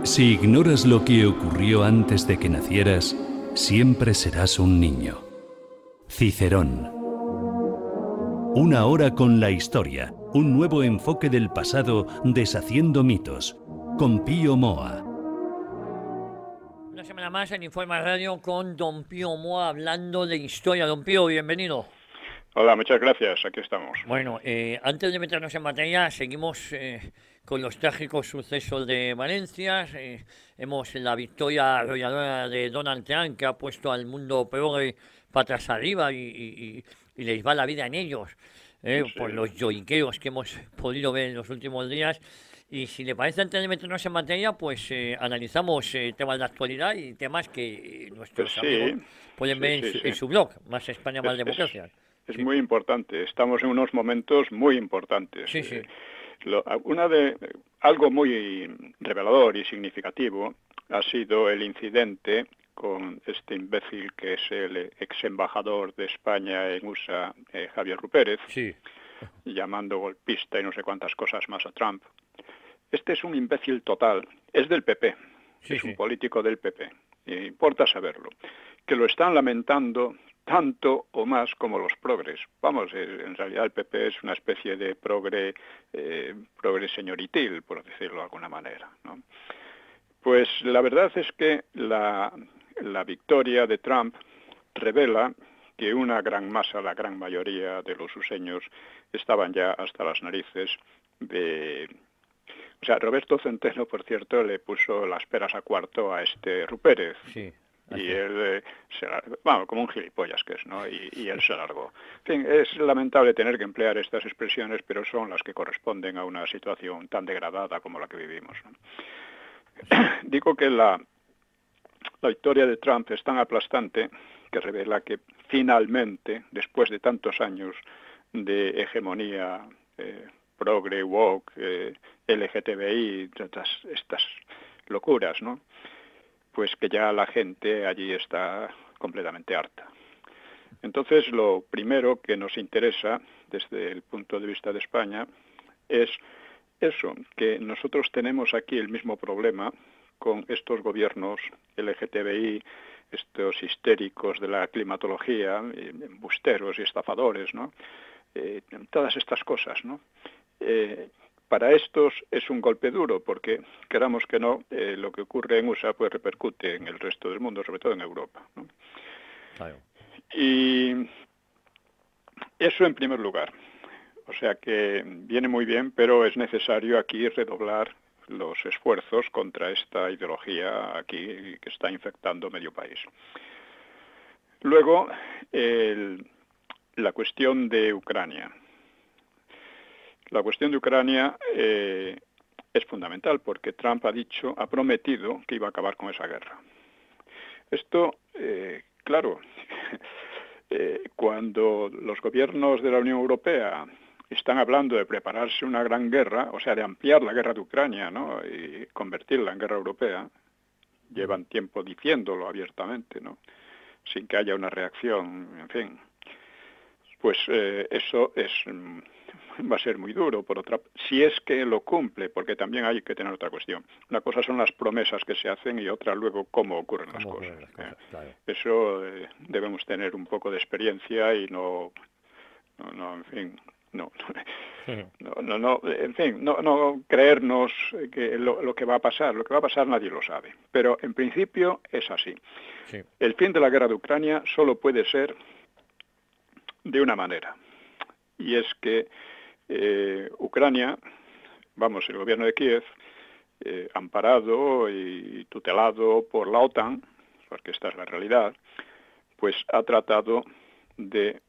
Si ignoras lo que ocurrió antes de que nacieras, siempre serás un niño. Cicerón. Una hora con la historia, un nuevo enfoque del pasado deshaciendo mitos, con Pío Moa. Una semana más en Informa Radio con don Pío Moa hablando de historia. Don Pío, bienvenido. Hola, muchas gracias, aquí estamos. Bueno, antes de meternos en materia, seguimos con los trágicos sucesos de Valencia. Hemos la victoria arrolladora de Donald Trump, que ha puesto al mundo progre patas arriba y les va la vida en ellos, Sí. por los lloriqueos que hemos podido ver en los últimos días. Y si le parece, antes de meternos en materia, pues analizamos temas de actualidad y temas que nuestros Pues sí, amigos pueden ver en su blog, Más España, Más Democracia. Es Sí. muy importante, estamos en unos momentos muy importantes. Sí, sí. Algo muy revelador y significativo ha sido el incidente con este imbécil que es el ex embajador de España en USA, Javier Rupérez, Sí. llamando golpista y no sé cuántas cosas más a Trump. Este es un imbécil total, es del PP, Sí, es sí. un político del PP, y importa saberlo, que lo están lamentando tanto o más como los progres. Vamos, en realidad el PP es una especie de progre señoritil, por decirlo de alguna manera, ¿no? Pues la verdad es que la victoria de Trump revela que una gran masa, la gran mayoría de los useños, estaban ya hasta las narices de... O sea, Roberto Centeno, por cierto, le puso las peras a cuarto a este Rupérez. Sí. Y él, bueno, como un gilipollas que es, ¿no? Y él se largó. En fin, es lamentable tener que emplear estas expresiones, pero son las que corresponden a una situación tan degradada como la que vivimos, ¿no? Digo que la victoria de Trump es tan aplastante que revela que finalmente, después de tantos años de hegemonía progre, woke, LGTBI, estas locuras, ¿no? Pues que ya la gente allí está completamente harta. Entonces, lo primero que nos interesa desde el punto de vista de España es eso, que nosotros tenemos aquí el mismo problema con estos gobiernos LGTBI, estos histéricos de la climatología, embusteros y estafadores, ¿no? Todas estas cosas, ¿no? Para estos es un golpe duro porque, queramos que no, lo que ocurre en USA pues repercute en el resto del mundo, sobre todo en Europa, ¿no? Claro. Y eso en primer lugar. O sea que viene muy bien, pero es necesario aquí redoblar los esfuerzos contra esta ideología aquí que está infectando medio país. Luego, la cuestión de Ucrania. La cuestión de Ucrania es fundamental porque Trump ha prometido que iba a acabar con esa guerra. Esto, claro, cuando los gobiernos de la Unión Europea están hablando de prepararse una gran guerra, o sea, de ampliar la guerra de Ucrania, ¿no? Y convertirla en guerra europea, llevan tiempo diciéndolo abiertamente, ¿no? Sin que haya una reacción, en fin. Pues eso va a ser muy duro, si es que lo cumple, porque también hay que tener otra cuestión. Una cosa son las promesas que se hacen y otra luego cómo ocurren las cosas. Claro. Eso debemos tener un poco de experiencia y no en fin, no creernos que lo que va a pasar. Lo que va a pasar nadie lo sabe, pero en principio es así. Sí. El fin de la guerra de Ucrania solo puede ser de una manera, y es que Ucrania, el gobierno de Kiev, amparado y tutelado por la OTAN, porque esta es la realidad, pues ha tratado de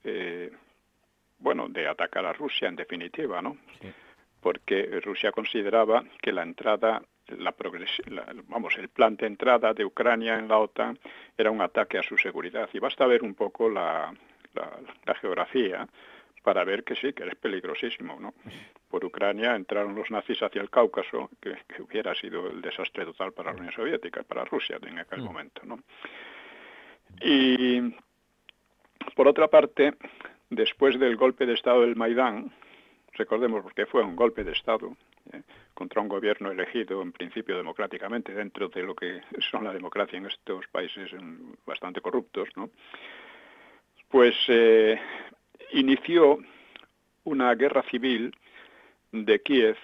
atacar a Rusia en definitiva, ¿no? Sí. Porque Rusia consideraba que la entrada, el plan de entrada de Ucrania en la OTAN era un ataque a su seguridad. Y basta ver un poco la geografía para ver que sí, que es peligrosísimo, ¿no? Por Ucrania entraron los nazis hacia el Cáucaso, que hubiera sido el desastre total para la Unión Soviética, para Rusia en aquel momento, ¿no? Y por otra parte, después del golpe de Estado del Maidán, recordemos porque fue un golpe de Estado, contra un gobierno elegido en principio democráticamente dentro de lo que son la democracia en estos países bastante corruptos, ¿no? Pues inició una guerra civil de Kiev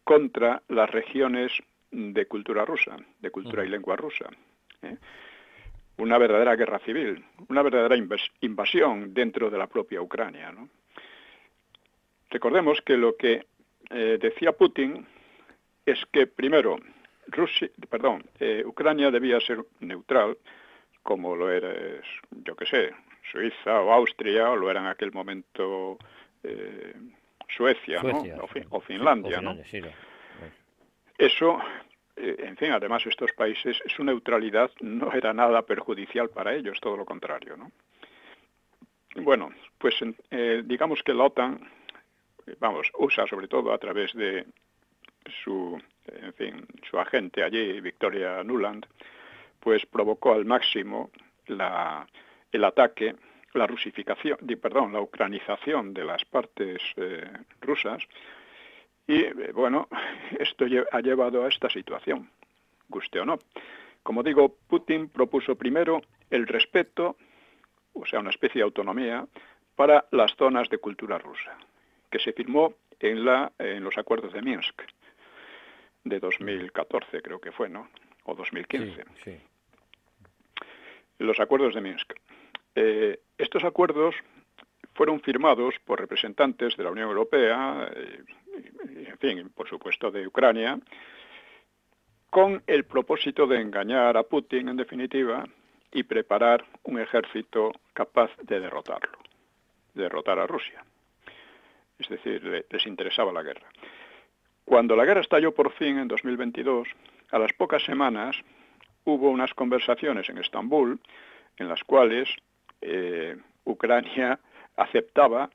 contra las regiones de cultura rusa, de cultura y lengua rusa. Una verdadera guerra civil, una verdadera invasión dentro de la propia Ucrania, ¿no? Recordemos que lo que decía Putin es que primero Ucrania debía ser neutral, como lo era, yo qué sé, Suiza o Austria, o lo era en aquel momento Suecia, ¿no? O Finlandia, ¿no? Sí, Eso, en fin, además estos países, su neutralidad no era nada perjudicial para ellos, todo lo contrario, ¿no? Bueno, pues digamos que la OTAN, USA sobre todo a través de su agente allí, Victoria Nuland, pues provocó al máximo el ataque, la ucranización de las partes rusas. Y bueno, esto ha llevado a esta situación, guste o no. Como digo, Putin propuso primero el respeto, o sea, una especie de autonomía, para las zonas de cultura rusa, que se firmó en los acuerdos de Minsk de 2014, creo que fue, ¿no? O 2015. Sí. Los acuerdos de Minsk. Estos acuerdos fueron firmados por representantes de la Unión Europea, en fin, por supuesto de Ucrania, con el propósito de engañar a Putin, en definitiva, y preparar un ejército capaz de derrotar a Rusia. Es decir, les interesaba la guerra. Cuando la guerra estalló por fin en 2022, a las pocas semanas hubo unas conversaciones en Estambul en las cuales Ucrania aceptaba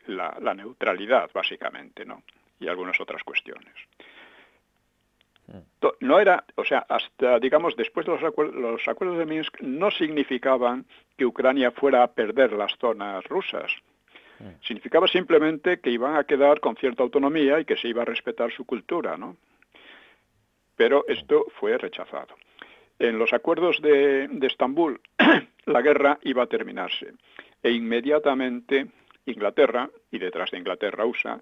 la neutralidad, básicamente, ¿no? Y algunas otras cuestiones. No era, o sea, hasta, digamos, después de los acuerdos de Minsk no significaban que Ucrania fuera a perder las zonas rusas. Significaba simplemente que iban a quedar con cierta autonomía y que se iba a respetar su cultura, ¿no? Pero esto fue rechazado. En los acuerdos de Estambul, la guerra iba a terminarse. E inmediatamente Inglaterra, y detrás de Inglaterra USA,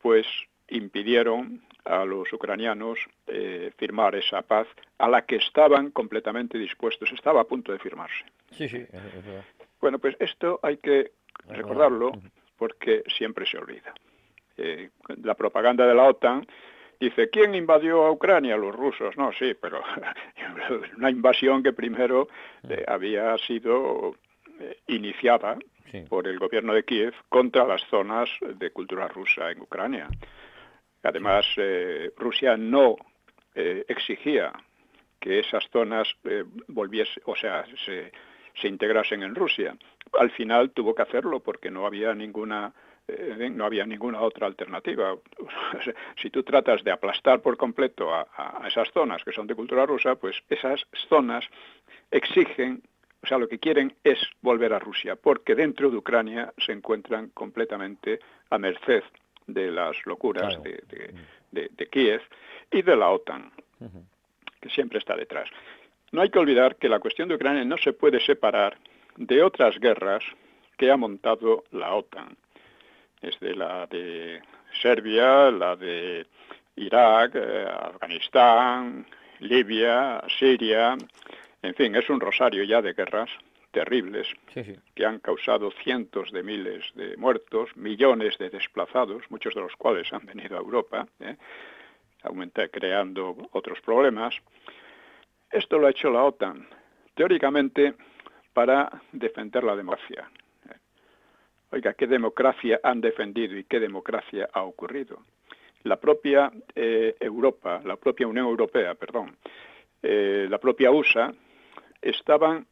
pues impidieron a los ucranianos firmar esa paz a la que estaban completamente dispuestos. Estaba a punto de firmarse. Sí, es verdad. Bueno, pues esto hay que recordarlo porque siempre se olvida. La propaganda de la OTAN dice, ¿quién invadió a Ucrania? Los rusos. No, sí, pero una invasión que primero había sido iniciada por el gobierno de Kiev contra las zonas de cultura rusa en Ucrania. Además, Rusia no exigía que esas zonas se integrasen en Rusia. Al final tuvo que hacerlo porque no había ninguna otra alternativa. Si tú tratas de aplastar por completo a esas zonas que son de cultura rusa, pues esas zonas exigen, o sea, lo que quieren es volver a Rusia, porque dentro de Ucrania se encuentran completamente a merced de las locuras de Kiev y de la OTAN, que siempre está detrás. No hay que olvidar que la cuestión de Ucrania no se puede separar de otras guerras que ha montado la OTAN. Desde la de Serbia, la de Irak, Afganistán, Libia, Siria, en fin, es un rosario ya de guerras terribles que han causado cientos de miles de muertos, millones de desplazados, muchos de los cuales han venido a Europa, creando otros problemas. Esto lo ha hecho la OTAN, teóricamente, para defender la democracia. Oiga, ¿qué democracia han defendido y qué democracia ha ocurrido? La propia Europa, la propia Unión Europea, la propia USA, estaban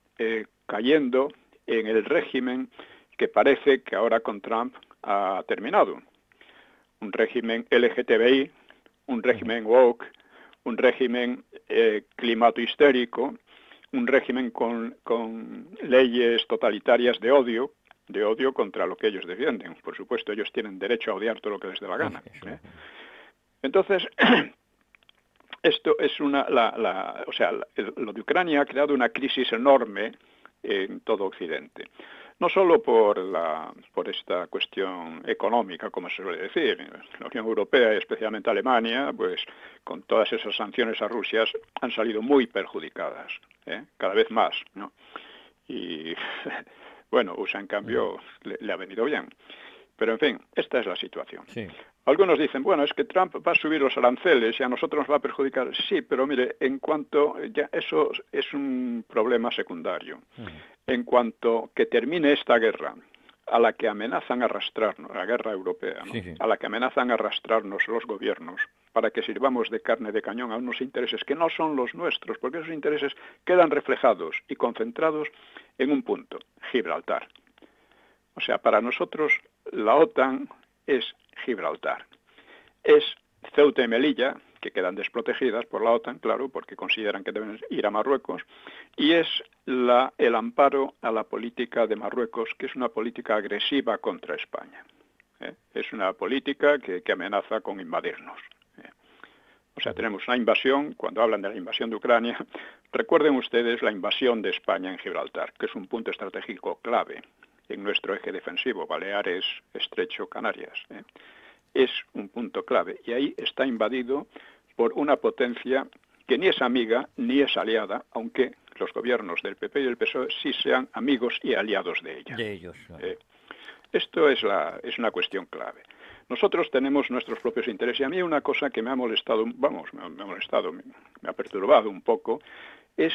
cayendo en el régimen que parece que ahora con Trump ha terminado. Un régimen LGTBI, un régimen woke, un régimen climato histérico, un régimen con leyes totalitarias de odio contra lo que ellos defienden. Por supuesto, ellos tienen derecho a odiar todo lo que les dé la gana. Entonces, esto es lo de Ucrania ha creado una crisis enorme en todo Occidente. No solo por esta cuestión económica, como se suele decir. La Unión Europea, y especialmente Alemania, pues con todas esas sanciones a Rusia han salido muy perjudicadas, cada vez más, ¿no? Y bueno, USA en cambio le ha venido bien. Pero en fin, esta es la situación. Sí. Algunos dicen, bueno, es que Trump va a subir los aranceles y a nosotros nos va a perjudicar. Sí, pero mire, en cuanto ya eso es un problema secundario. En cuanto que termine esta guerra, a la que amenazan arrastrarnos, la guerra europea, ¿no? A la que amenazan arrastrarnos los gobiernos, para que sirvamos de carne de cañón a unos intereses que no son los nuestros, porque esos intereses quedan reflejados y concentrados en un punto, Gibraltar. O sea, para nosotros la OTAN es Gibraltar. Es Ceuta y Melilla, que quedan desprotegidas por la OTAN, claro, porque consideran que deben ir a Marruecos, y es el amparo a la política de Marruecos, que es una política agresiva contra España. Es una política que amenaza con invadirnos. O sea, tenemos una invasión, cuando hablan de la invasión de Ucrania, recuerden ustedes la invasión de España en Gibraltar, que es un punto estratégico clave en nuestro eje defensivo, Baleares, Estrecho, Canarias. Es un punto clave, y ahí está invadido por una potencia que ni es amiga ni es aliada, aunque los gobiernos del PP y del PSOE sí sean amigos y aliados de ella. De ellos. Claro. Esto es una cuestión clave. Nosotros tenemos nuestros propios intereses, y a mí una cosa que me ha molestado, me ha perturbado un poco, es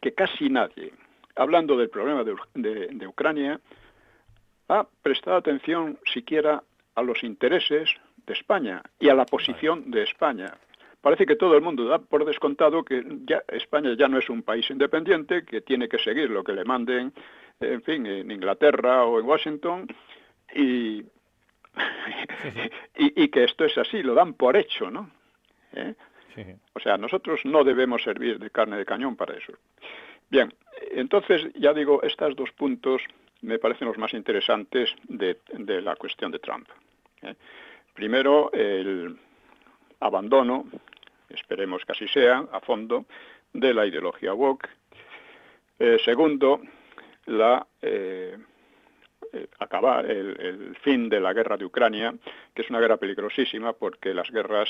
que casi nadie, hablando del problema de Ucrania, ha prestado atención siquiera a los intereses de España y a la posición de España. Parece que todo el mundo da por descontado que ya España ya no es un país independiente, que tiene que seguir lo que le manden, en fin, en Inglaterra o en Washington, y que esto es así, lo dan por hecho, ¿no? O sea, nosotros no debemos servir de carne de cañón para eso. Bien, entonces, ya digo, estos dos puntos me parecen los más interesantes de la cuestión de Trump. Primero, el abandono, esperemos que así sea, a fondo, de la ideología woke. Segundo, acabar el fin de la guerra de Ucrania, que es una guerra peligrosísima porque las guerras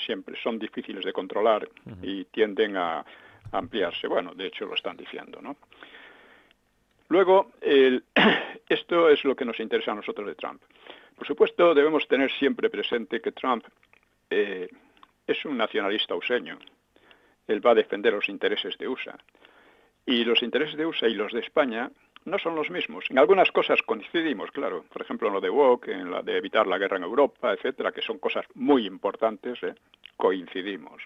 siempre son difíciles de controlar y tienden a ampliarse. Bueno, de hecho lo están diciendo, ¿no? Luego, esto es lo que nos interesa a nosotros de Trump. Por supuesto, debemos tener siempre presente que Trump es un nacionalista useño. Él va a defender los intereses de USA. Y los intereses de USA y los de España no son los mismos. En algunas cosas coincidimos, claro. Por ejemplo, en lo de woke, en la de evitar la guerra en Europa, etcétera, que son cosas muy importantes, coincidimos.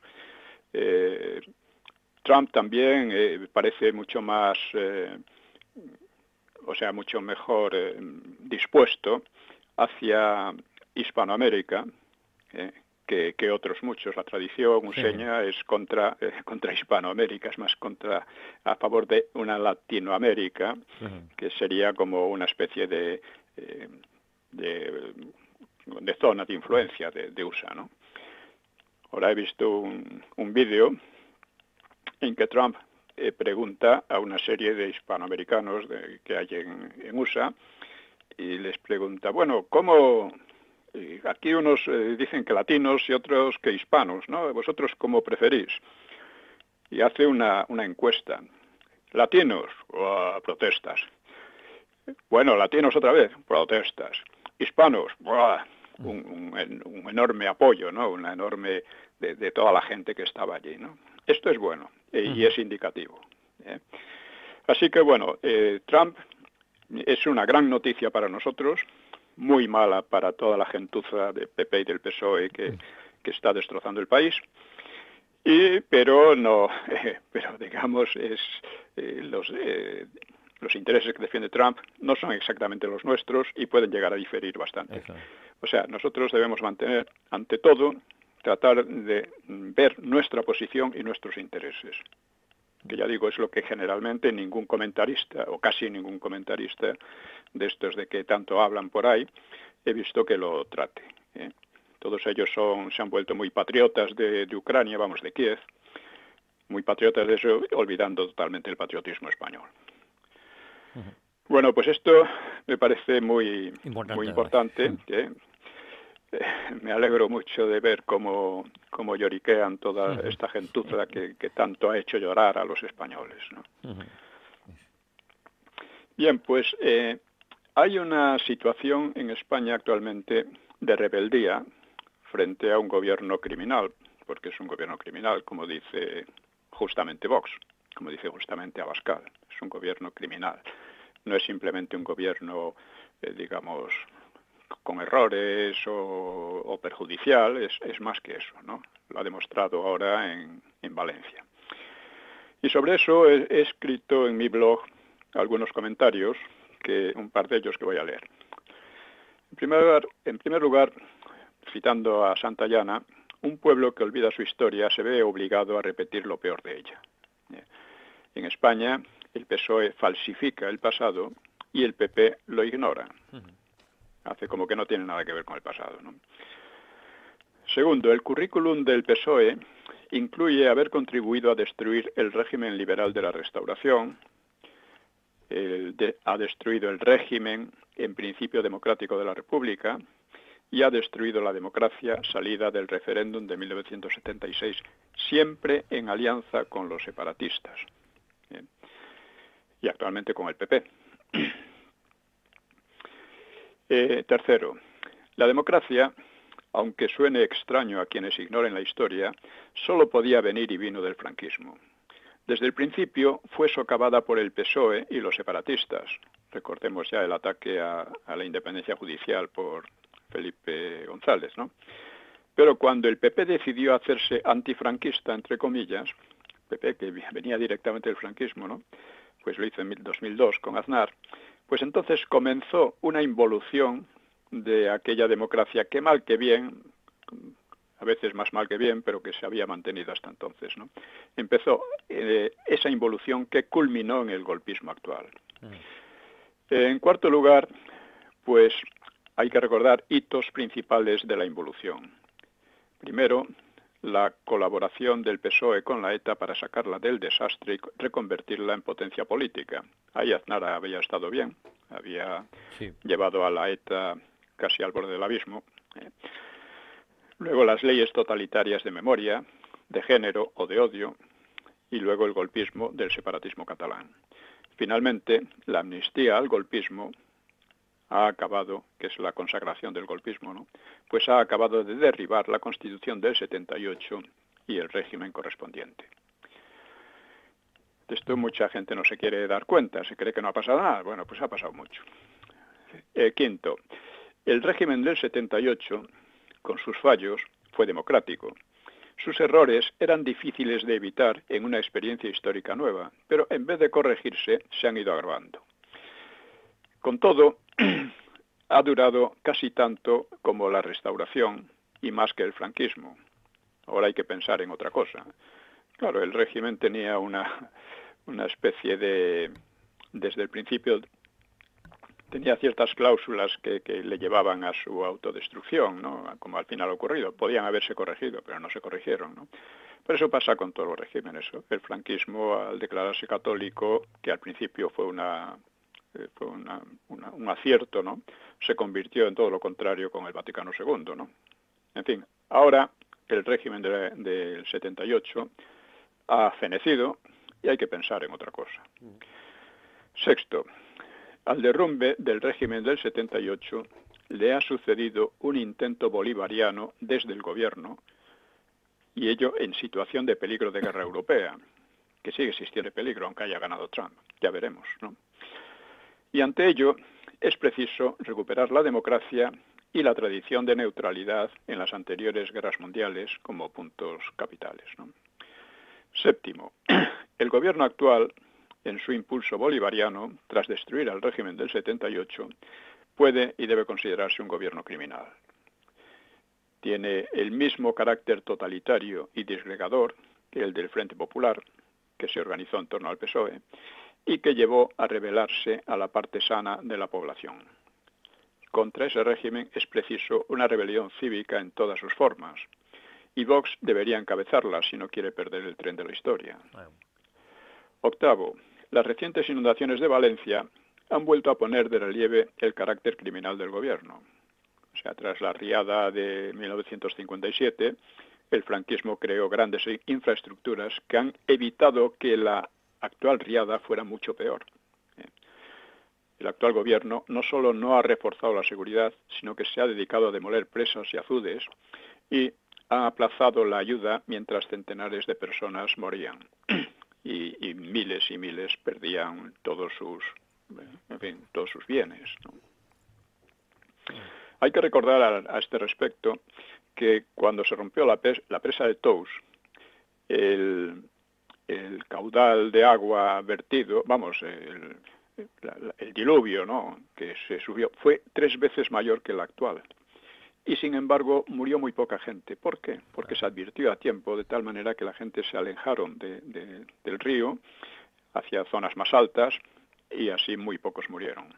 Trump también parece mucho más, mucho mejor dispuesto hacia Hispanoamérica, que otros muchos. La tradición useña es contra Hispanoamérica, es más a favor de una Latinoamérica, que sería como una especie de zona de influencia de USA, ¿no? Ahora he visto un vídeo en que Trump pregunta a una serie de hispanoamericanos que hay en USA, y les pregunta, bueno, ¿cómo...? Aquí unos dicen que latinos y otros que hispanos, ¿no? ¿Vosotros cómo preferís? Y hace una encuesta. Latinos, protestas. Bueno, latinos otra vez, protestas. Hispanos, un enorme apoyo, ¿no? Una enorme de toda la gente que estaba allí, ¿no? Esto es bueno y es indicativo. Así que bueno, Trump es una gran noticia para nosotros, muy mala para toda la gentuza del PP y del PSOE que está destrozando el país, pero digamos los intereses que defiende Trump no son exactamente los nuestros y pueden llegar a diferir bastante. Eso. O sea, nosotros debemos mantener, ante todo, tratar de ver nuestra posición y nuestros intereses, que ya digo, es lo que generalmente ningún comentarista, o casi ningún comentarista de estos de que tanto hablan por ahí, he visto que lo trate. Todos ellos se han vuelto muy patriotas de Ucrania, vamos, de Kiev, muy patriotas de eso, olvidando totalmente el patriotismo español. Bueno, pues esto me parece muy importante. Me alegro mucho de ver cómo lloriquean toda esta gentuza que tanto ha hecho llorar a los españoles, ¿no? Bien, pues hay una situación en España actualmente de rebeldía frente a un gobierno criminal, porque es un gobierno criminal, como dice justamente Vox, como dice justamente Abascal, es un gobierno criminal. No es simplemente un gobierno, digamos, con errores o perjudicial, es más que eso, ¿no? Lo ha demostrado ahora en Valencia. Y sobre eso he escrito en mi blog algunos comentarios, un par de ellos que voy a leer. En primer lugar, citando a Santayana, un pueblo que olvida su historia se ve obligado a repetir lo peor de ella. En España, el PSOE falsifica el pasado y el PP lo ignora. Hace como que no tiene nada que ver con el pasado, ¿no? Segundo, el currículum del PSOE incluye haber contribuido a destruir el régimen liberal de la Restauración, ha destruido el régimen en principio democrático de la República y ha destruido la democracia salida del referéndum de 1976, siempre en alianza con los separatistas. Bien. Y actualmente con el PP. Tercero, la democracia, aunque suene extraño a quienes ignoren la historia, solo podía venir y vino del franquismo. Desde el principio fue socavada por el PSOE y los separatistas. Recordemos ya el ataque a la independencia judicial por Felipe González, ¿no? Pero cuando el PP decidió hacerse antifranquista, entre comillas, PP que venía directamente del franquismo, ¿no? Pues lo hizo en 2002 con Aznar, pues entonces comenzó una involución de aquella democracia que mal que bien, a veces más mal que bien, pero que se había mantenido hasta entonces, ¿no? Empezó esa involución que culminó en el golpismo actual. En cuarto lugar, pues hay que recordar hitos principales de la involución. Primero, la colaboración del PSOE con la ETA para sacarla del desastre y reconvertirla en potencia política. Ahí Aznar había estado bien, había llevado a la ETA casi al borde del abismo. Luego las leyes totalitarias de memoria, de género o de odio, y luego el golpismo del separatismo catalán. Finalmente, la amnistía al golpismo ha acabado, que es la consagración del golpismo, ¿no? Pues ha acabado de derribar la Constitución del 78 y el régimen correspondiente. De esto mucha gente no se quiere dar cuenta, se cree que no ha pasado nada. Bueno, pues ha pasado mucho. Quinto, el régimen del 78, con sus fallos, fue democrático. Sus errores eran difíciles de evitar en una experiencia histórica nueva, pero en vez de corregirse, se han ido agravando. Con todo, ha durado casi tanto como la Restauración y más que el franquismo. Ahora hay que pensar en otra cosa. Claro, el régimen tenía una especie de... Desde el principio tenía ciertas cláusulas que le llevaban a su autodestrucción, ¿no? Como al final ha ocurrido. Podían haberse corregido, pero no se corrigieron, ¿no? Por eso pasa con todos los regímenes. El franquismo, al declararse católico, que al principio fue un acierto, ¿no? Se convirtió en todo lo contrario con el Vaticano II, ¿no? En fin, ahora el régimen del 78 ha fenecido y hay que pensar en otra cosa. Sexto, al derrumbe del régimen del 78 le ha sucedido un intento bolivariano desde el gobierno, y ello en situación de peligro de guerra europea, que sigue existiendo el peligro aunque haya ganado Trump, ya veremos, ¿no? Y ante ello es preciso recuperar la democracia y la tradición de neutralidad en las anteriores guerras mundiales como puntos capitales, ¿no? Séptimo, el gobierno actual, en su impulso bolivariano, tras destruir al régimen del 78, puede y debe considerarse un gobierno criminal. Tiene el mismo carácter totalitario y disgregador que el del Frente Popular, que se organizó en torno al PSOE, y que llevó a rebelarse a la parte sana de la población. contra ese régimen es preciso una rebelión cívica en todas sus formas. Y Vox debería encabezarla si no quiere perder el tren de la historia. Octavo, las recientes inundaciones de Valencia han vuelto a poner de relieve el carácter criminal del gobierno. O sea, tras la riada de 1957, el franquismo creó grandes infraestructuras que han evitado que la actual riada fuera mucho peor. El actual gobierno no solo no ha reforzado la seguridad, sino que se ha dedicado a demoler presas y azudes y ha aplazado la ayuda mientras centenares de personas morían y miles perdían todos sus bienes, ¿no? Hay que recordar a este respecto que cuando se rompió la presa de Tous, el caudal de agua vertido, el diluvio, ¿no?, que se subió, fue 3 veces mayor que el actual. Y sin embargo murió muy poca gente. ¿Por qué? Porque se advirtió a tiempo, de tal manera que la gente se alejaron del río hacia zonas más altas y así muy pocos murieron.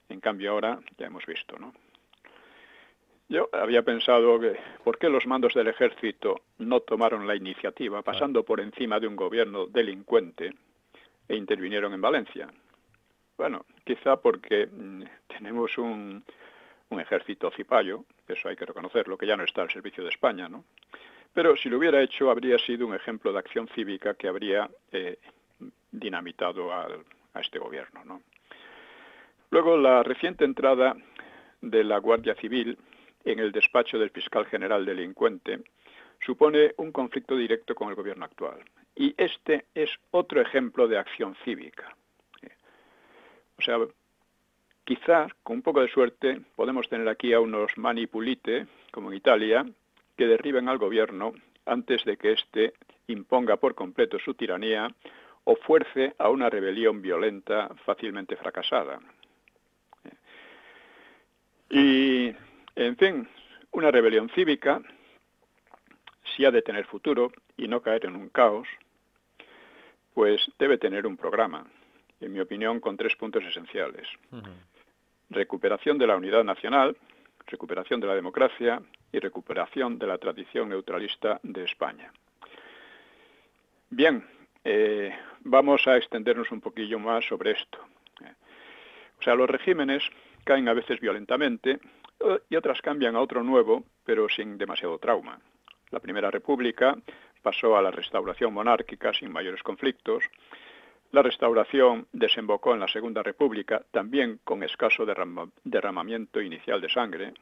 En cambio ahora ya hemos visto, ¿no? Yo había pensado que ¿por qué los mandos del ejército no tomaron la iniciativa, pasando por encima de un gobierno delincuente, e intervinieron en Valencia? Bueno, quizá porque tenemos un ejército cipayo, eso hay que reconocerlo, que ya no está al servicio de España, ¿no? Pero si lo hubiera hecho, habría sido un ejemplo de acción cívica que habría dinamitado a este gobierno, ¿no? Luego, la reciente entrada de la Guardia Civil en el despacho del fiscal general delincuente supone un conflicto directo con el gobierno actual. Y este es otro ejemplo de acción cívica. O sea, quizás, con un poco de suerte, podemos tener aquí a unos mani pulite, como en Italia, que derriben al gobierno antes de que éste imponga por completo su tiranía o fuerce a una rebelión violenta fácilmente fracasada. Y, en fin, una rebelión cívica, si ha de tener futuro y no caer en un caos, pues debe tener un programa, en mi opinión, con 3 puntos esenciales. Recuperación de la unidad nacional, recuperación de la democracia y recuperación de la tradición neutralista de España. Bien, vamos a extendernos un poquillo más sobre esto. O sea, los regímenes caen a veces violentamente y otras cambian a otro nuevo, pero sin demasiado trauma. La Primera República pasó a la restauración monárquica sin mayores conflictos. La restauración desembocó en la Segunda República, también con escaso derramamiento inicial de sangre.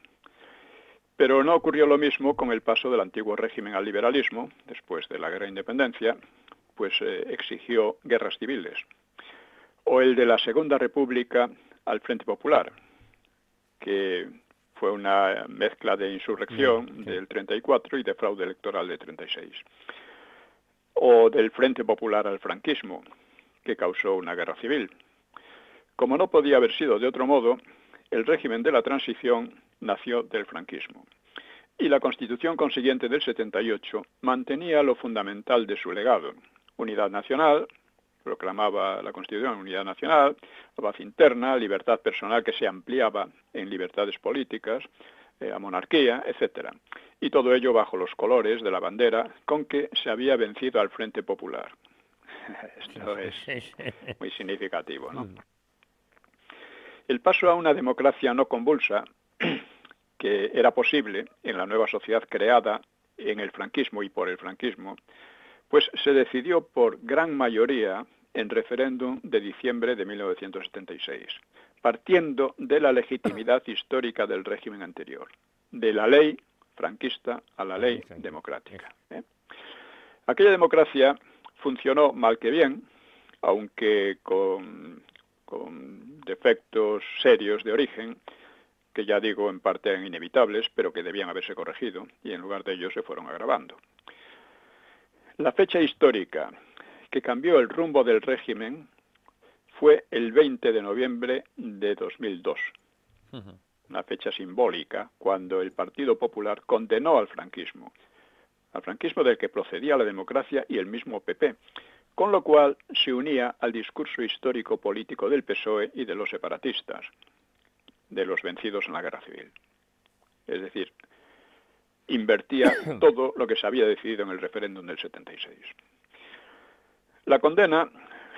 Pero no ocurrió lo mismo con el paso del antiguo régimen al liberalismo, después de la Guerra de Independencia, pues exigió guerras civiles. O el de la Segunda República al Frente Popular, que fue una mezcla de insurrección del 34 y de fraude electoral del 36. O del Frente Popular al franquismo, que causó una guerra civil. Como no podía haber sido de otro modo, el régimen de la transición nació del franquismo. Y la Constitución consiguiente del 78 mantenía lo fundamental de su legado: unidad nacional, proclamaba la Constitución unidad nacional, paz interna, libertad personal que se ampliaba en libertades políticas, a monarquía, etcétera. Y todo ello bajo los colores de la bandera con que se había vencido al Frente Popular. Esto es muy significativo, ¿no? El paso a una democracia no convulsa, que era posible en la nueva sociedad creada en el franquismo y por el franquismo, pues se decidió por gran mayoría en referéndum de diciembre de 1976, partiendo de la legitimidad histórica del régimen anterior, de la ley franquista a la ley democrática. Aquella democracia funcionó mal que bien, aunque con defectos serios de origen, que ya digo en parte eran inevitables, pero que debían haberse corregido, y en lugar de ello se fueron agravando. La fecha histórica que cambió el rumbo del régimen fue el 20 de noviembre de 2002, una fecha simbólica, cuando el Partido Popular condenó al franquismo del que procedía la democracia y el mismo PP, con lo cual se unía al discurso histórico político del PSOE y de los separatistas. de los vencidos en la guerra civil. Es decir, invertía todo lo que se había decidido en el referéndum del 76. La condena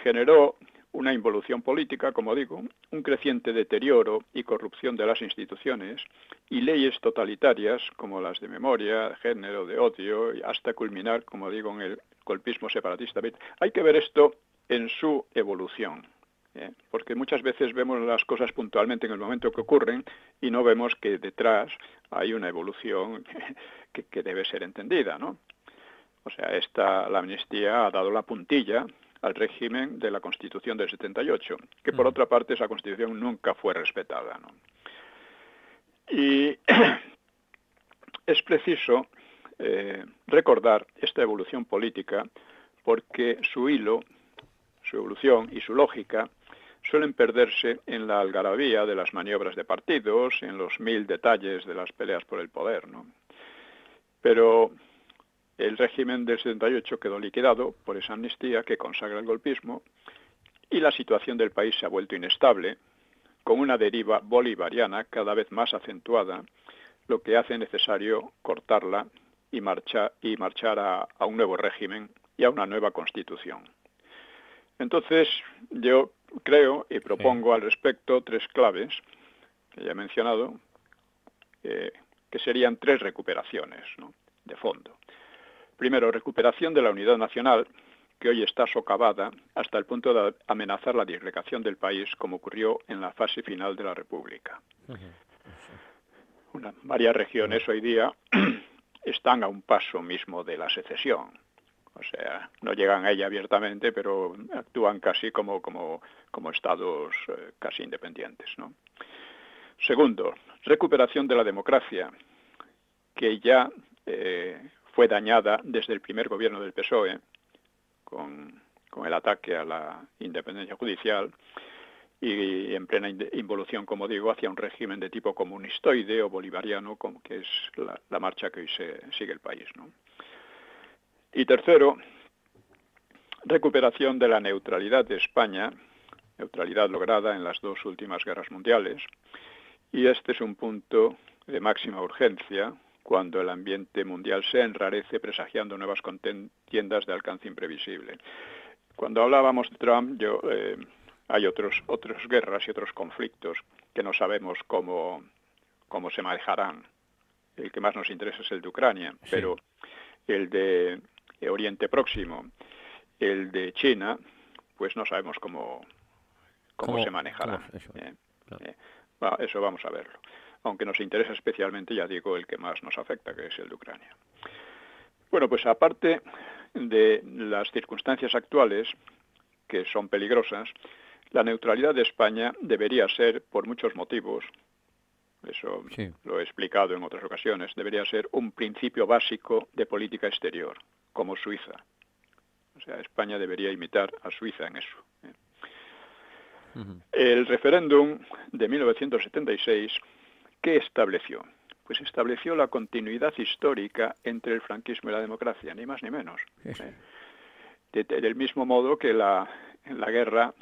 generó una involución política, como digo, un creciente deterioro y corrupción de las instituciones y leyes totalitarias como las de memoria, de género, de odio, y hasta culminar, como digo, en el golpismo separatista. Hay que ver esto en su evolución, porque muchas veces vemos las cosas puntualmente en el momento que ocurren y no vemos que detrás hay una evolución que debe ser entendida, ¿no? O sea, la amnistía ha dado la puntilla al régimen de la Constitución del 78, que por otra parte esa Constitución nunca fue respetada, ¿no? Y es preciso recordar esta evolución política porque su hilo, su evolución y su lógica suelen perderse en la algarabía de las maniobras de partidos, en los 1000 detalles de las peleas por el poder, ¿no? Pero el régimen del 78 quedó liquidado por esa amnistía que consagra el golpismo y la situación del país se ha vuelto inestable, con una deriva bolivariana cada vez más acentuada, lo que hace necesario cortarla y marchar a un nuevo régimen y a una nueva constitución. Entonces, yo creo y propongo al respecto 3 claves que ya he mencionado, que serían 3 recuperaciones, ¿no?, de fondo. Primero, recuperación de la unidad nacional, que hoy está socavada hasta el punto de amenazar la disgregación del país, como ocurrió en la fase final de la República. Varias regiones hoy día están a un paso mismo de la secesión. O sea, no llegan a ella abiertamente, pero actúan casi como estados casi independientes, ¿no? Segundo, recuperación de la democracia, que ya fue dañada desde el primer gobierno del PSOE, con el ataque a la independencia judicial y en plena involución, como digo, hacia un régimen de tipo comunistoide o bolivariano, que es la marcha que hoy sigue el país, ¿no? Y tercero, recuperación de la neutralidad de España, neutralidad lograda en las 2 últimas guerras mundiales, y este es un punto de máxima urgencia cuando el ambiente mundial se enrarece presagiando nuevas contiendas de alcance imprevisible. Cuando hablábamos de Trump, hay otras guerras y otros conflictos que no sabemos cómo se manejarán. El que más nos interesa es el de Ucrania, sí, pero el de Oriente Próximo, el de China, pues no sabemos cómo se manejarán. Bueno, eso vamos a verlo. Aunque nos interesa especialmente, ya digo, el que más nos afecta, que es el de Ucrania. Bueno, pues aparte de las circunstancias actuales, que son peligrosas, la neutralidad de España debería ser, por muchos motivos, eso sí, lo he explicado en otras ocasiones, debería ser un principio básico de política exterior, como Suiza. O sea, España debería imitar a Suiza en eso. El referéndum de 1976, ¿qué estableció? Pues estableció la continuidad histórica entre el franquismo y la democracia, ni más ni menos. Del mismo modo que la guerra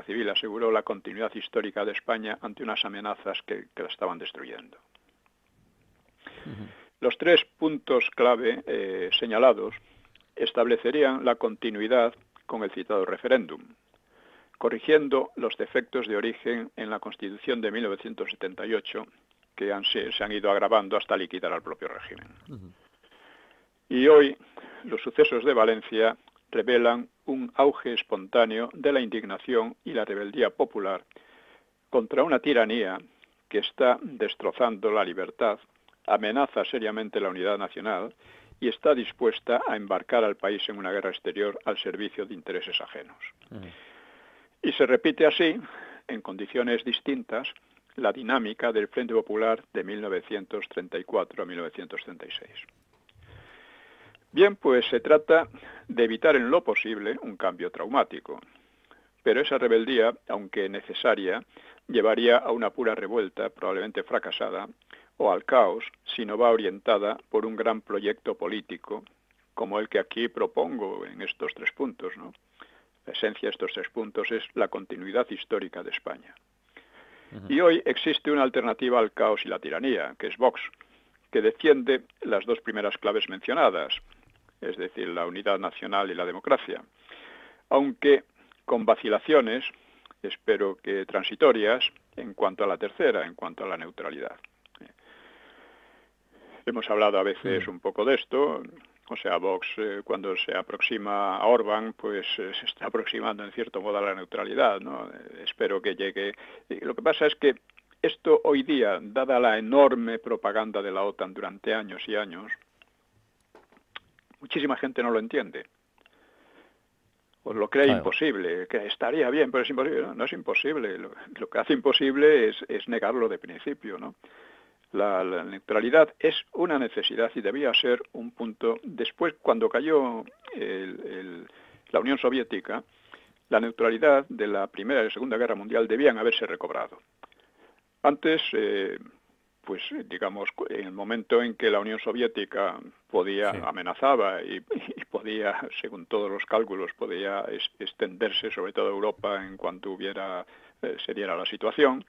civil aseguró la continuidad histórica de España ante unas amenazas que la estaban destruyendo. Los 3 puntos clave señalados establecerían la continuidad con el citado referéndum, corrigiendo los defectos de origen en la Constitución de 1978 que se han ido agravando hasta liquidar al propio régimen. Y hoy los sucesos de Valencia revelan un auge espontáneo de la indignación y la rebeldía popular contra una tiranía que está destrozando la libertad, amenaza seriamente la unidad nacional y está dispuesta a embarcar al país en una guerra exterior al servicio de intereses ajenos. Y se repite así, en condiciones distintas, la dinámica del Frente Popular de 1934 a 1936. Bien, pues se trata de evitar en lo posible un cambio traumático, pero esa rebeldía, aunque necesaria, llevaría a una pura revuelta, probablemente fracasada, o al caos, si no va orientada por un gran proyecto político, como el que aquí propongo en estos 3 puntos, ¿no? La esencia de estos 3 puntos es la continuidad histórica de España. Y hoy existe una alternativa al caos y la tiranía, que es Vox, que defiende las dos primeras claves mencionadas, es decir, la unidad nacional y la democracia, aunque con vacilaciones, espero que transitorias, en cuanto a la tercera, en cuanto a la neutralidad. Hemos hablado a veces un poco de esto. O sea, Vox, cuando se aproxima a Orbán, pues se está aproximando en cierto modo a la neutralidad, ¿no? Espero que llegue. Lo que pasa es que esto hoy día, dada la enorme propaganda de la OTAN durante años y años, muchísima gente no lo entiende. O lo cree imposible, que estaría bien, pero es imposible. No, no es imposible. Lo que hace imposible es negarlo de principio, ¿no? La neutralidad es una necesidad y debía ser un punto. Después, cuando cayó la Unión Soviética, la neutralidad de la Primera y la Segunda Guerra Mundial debían haberse recobrado. Antes, pues digamos, en el momento en que la Unión Soviética amenazaba y podía, según todos los cálculos, podía extenderse sobre toda Europa en cuanto se diera la situación,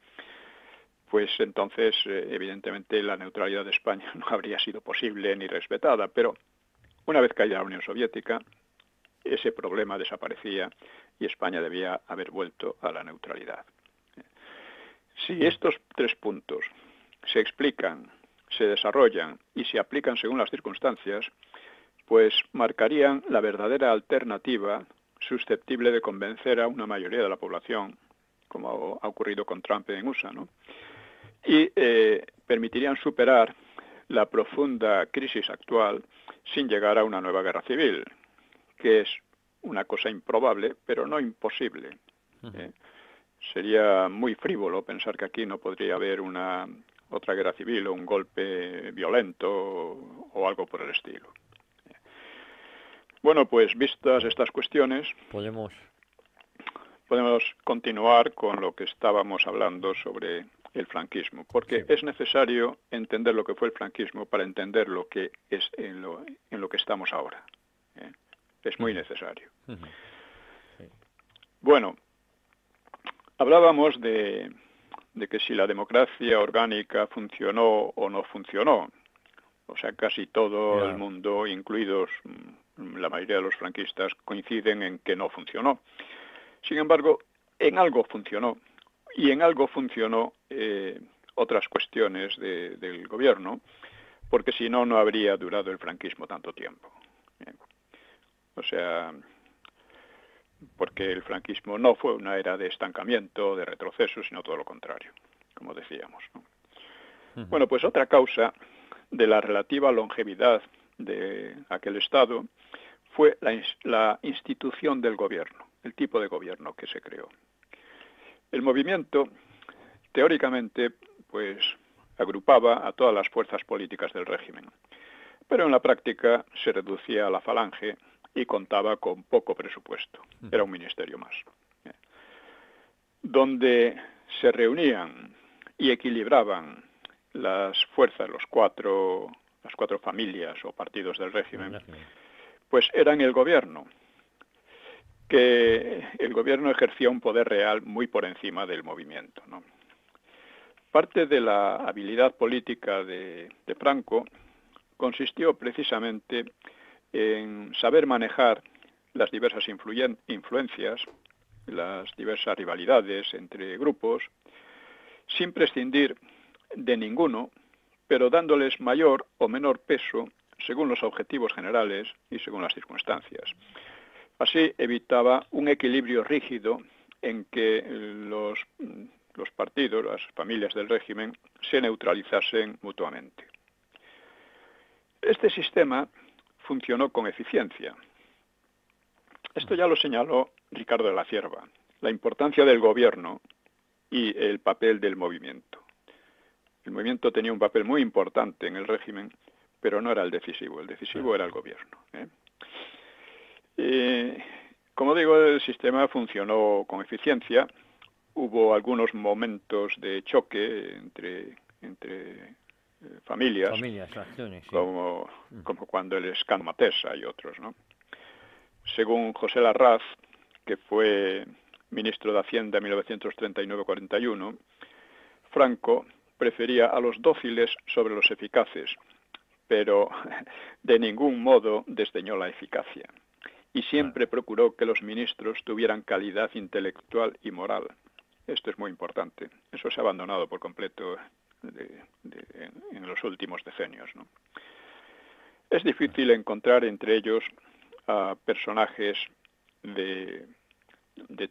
pues entonces, evidentemente, la neutralidad de España no habría sido posible ni respetada. Pero una vez caída la Unión Soviética, ese problema desaparecía y España debía haber vuelto a la neutralidad. Si estos tres puntos se explican, se desarrollan y se aplican según las circunstancias, pues marcarían la verdadera alternativa susceptible de convencer a una mayoría de la población, como ha ocurrido con Trump en USA, ¿no? Y permitirían superar la profunda crisis actual sin llegar a una nueva guerra civil, que es una cosa improbable, pero no imposible. Sería muy frívolo pensar que aquí no podría haber otra guerra civil o un golpe violento o algo por el estilo. Bueno, pues vistas estas cuestiones, podemos continuar con lo que estábamos hablando sobre el franquismo, porque es necesario entender lo que fue el franquismo para entender lo que es en lo que estamos ahora. Es muy necesario. Bueno, hablábamos de que si la democracia orgánica funcionó o no funcionó. O sea, casi todo el mundo, incluidos la mayoría de los franquistas, coinciden en que no funcionó. Sin embargo, en algo funcionó. Y en algo funcionó otras cuestiones del gobierno, porque si no, no habría durado el franquismo tanto tiempo. O sea, porque el franquismo no fue una era de estancamiento, de retroceso, sino todo lo contrario, como decíamos, ¿no? Bueno, pues otra causa de la relativa longevidad de aquel Estado fue la institución del gobierno, el tipo de gobierno que se creó. El movimiento, teóricamente, pues agrupaba a todas las fuerzas políticas del régimen, pero en la práctica se reducía a la falange y contaba con poco presupuesto. Era un ministerio más. Donde se reunían y equilibraban las fuerzas, las cuatro familias o partidos del régimen, pues eran el gobierno, que el gobierno ejercía un poder real muy por encima del movimiento, ¿no? Parte de la habilidad política de Franco consistió precisamente en saber manejar las diversas influencias, las diversas rivalidades entre grupos, sin prescindir de ninguno, pero dándoles mayor o menor peso según los objetivos generales y según las circunstancias. Así evitaba un equilibrio rígido en que los partidos, las familias del régimen, se neutralizasen mutuamente. Este sistema funcionó con eficiencia. Esto ya lo señaló Ricardo de la Cierva, la importancia del gobierno y el papel del movimiento. El movimiento tenía un papel muy importante en el régimen, pero no era el decisivo era el gobierno. Como digo, el sistema funcionó con eficiencia. Hubo algunos momentos de choque entre familias, acciones, sí. como cuando el escándalo Matesa y otros, ¿no? Según José Larraz, que fue ministro de Hacienda en 1939-41, Franco prefería a los dóciles sobre los eficaces, pero de ningún modo desdeñó la eficacia. Y siempre procuró que los ministros tuvieran calidad intelectual y moral. Esto es muy importante. Eso se ha abandonado por completo en los últimos decenios, ¿no? Es difícil encontrar entre ellos a personajes de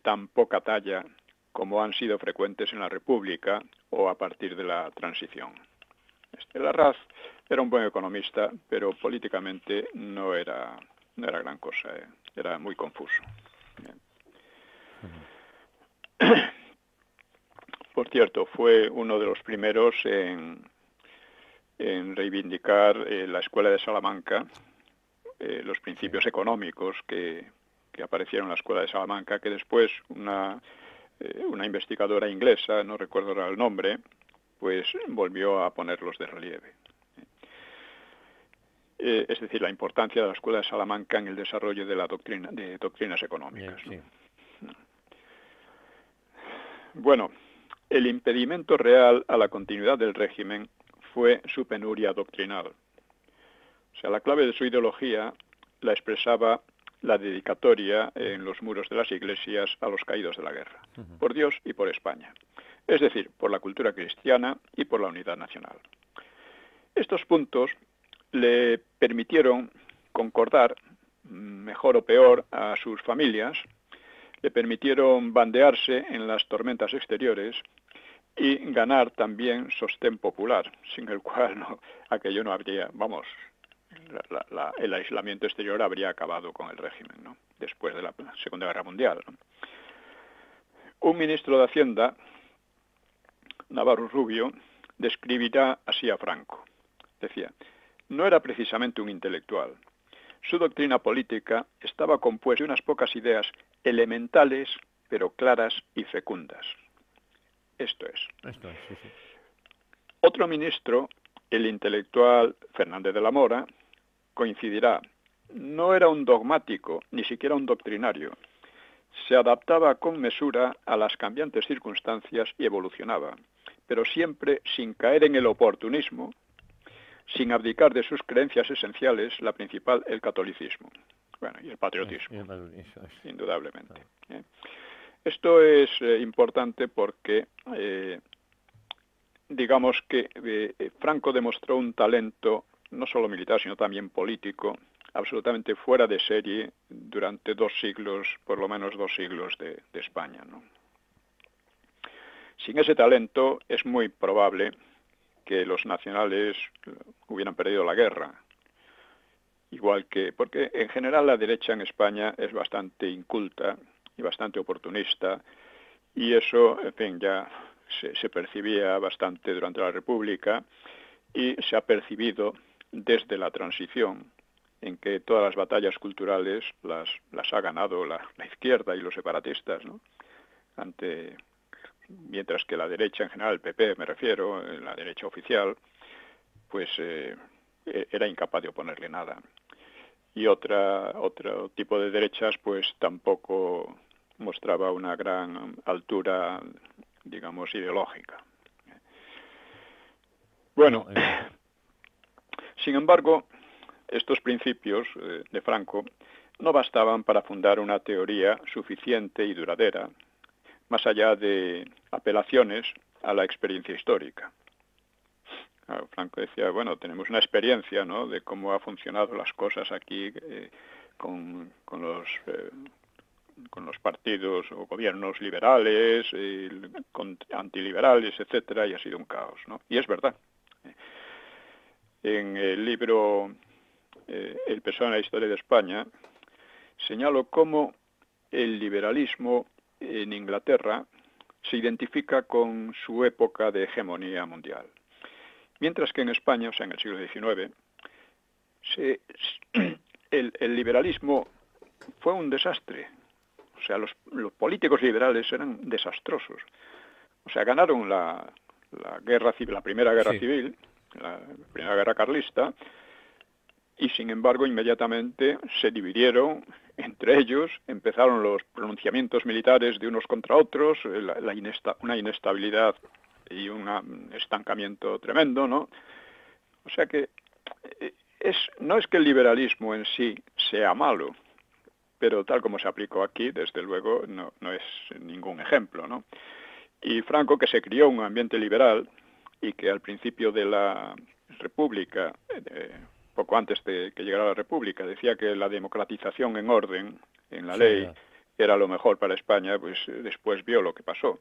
tan poca talla como han sido frecuentes en la República o a partir de la transición. Larraz era un buen economista, pero políticamente no era gran cosa, era muy confuso. Por cierto, fue uno de los primeros en reivindicar la Escuela de Salamanca, los principios económicos que aparecieron en la Escuela de Salamanca, que después una investigadora inglesa, no recuerdo ahora el nombre, pues volvió a ponerlos de relieve. Es decir, la importancia de la Escuela de Salamanca en el desarrollo de doctrinas económicas, ¿no? Sí. Bueno, el impedimento real a la continuidad del régimen fue su penuria doctrinal. O sea, la clave de su ideología la expresaba la dedicatoria en los muros de las iglesias a los caídos de la guerra, por Dios y por España. Es decir, por la cultura cristiana y por la unidad nacional. Estos puntos le permitieron concordar, mejor o peor, a sus familias, le permitieron bandearse en las tormentas exteriores y ganar también sostén popular, sin el cual aquello no habría, el aislamiento exterior habría acabado con el régimen, ¿no? Después de la Segunda Guerra Mundial, ¿no? Un ministro de Hacienda, Navarro Rubio, describirá así a Franco. Decía, no era precisamente un intelectual. Su doctrina política estaba compuesta de unas pocas ideas elementales, pero claras y fecundas. Esto es, sí, sí. Otro ministro, el intelectual Fernández de la Mora, coincidirá. No era un dogmático, ni siquiera un doctrinario. Se adaptaba con mesura a las cambiantes circunstancias y evolucionaba, pero siempre sin caer en el oportunismo, sin abdicar de sus creencias esenciales, la principal, el catolicismo. Bueno, y el patriotismo, indudablemente. Esto es importante porque, digamos que Franco demostró un talento, no solo militar, sino también político, absolutamente fuera de serie durante 2 siglos, por lo menos 2 siglos de España, ¿no? Sin ese talento es muy probable que los nacionales hubieran perdido la guerra. Igual que, porque en general la derecha en España es bastante inculta y bastante oportunista, y eso, en fin, ya se percibía bastante durante la República y se ha percibido desde la transición, en que todas las batallas culturales las ha ganado la izquierda y los separatistas, ¿no? Mientras que la derecha en general, el PP me refiero, la derecha oficial, pues era incapaz de oponerle nada. Y otro tipo de derechas pues tampoco mostraba una gran altura, digamos, ideológica. Bueno, sin embargo, estos principios de Franco no bastaban para fundar una teoría suficiente y duradera, más allá de apelaciones a la experiencia histórica. Franco decía, bueno, tenemos una experiencia, ¿no?, de cómo ha funcionado las cosas aquí con los partidos o gobiernos liberales, antiliberales, etcétera, y ha sido un caos, ¿no? Y es verdad. En el libro El PSOE en la historia de España señalo cómo el liberalismo en Inglaterra se identifica con su época de hegemonía mundial. Mientras que en España, o sea, en el siglo XIX, el liberalismo fue un desastre. O sea, los políticos liberales eran desastrosos. O sea, ganaron la guerra civil, la primera guerra civil, la primera guerra carlista, y sin embargo inmediatamente se dividieron entre ellos, empezaron los pronunciamientos militares de unos contra otros, una inestabilidad y un estancamiento tremendo, ¿no? O sea que no es que el liberalismo en sí sea malo, pero tal como se aplicó aquí, desde luego, no es ningún ejemplo, ¿no? Y Franco, que se crió en un ambiente liberal y que al principio de la República, poco antes de que llegara la República, decía que la democratización en orden, en la ley, era lo mejor para España, pues después vio lo que pasó.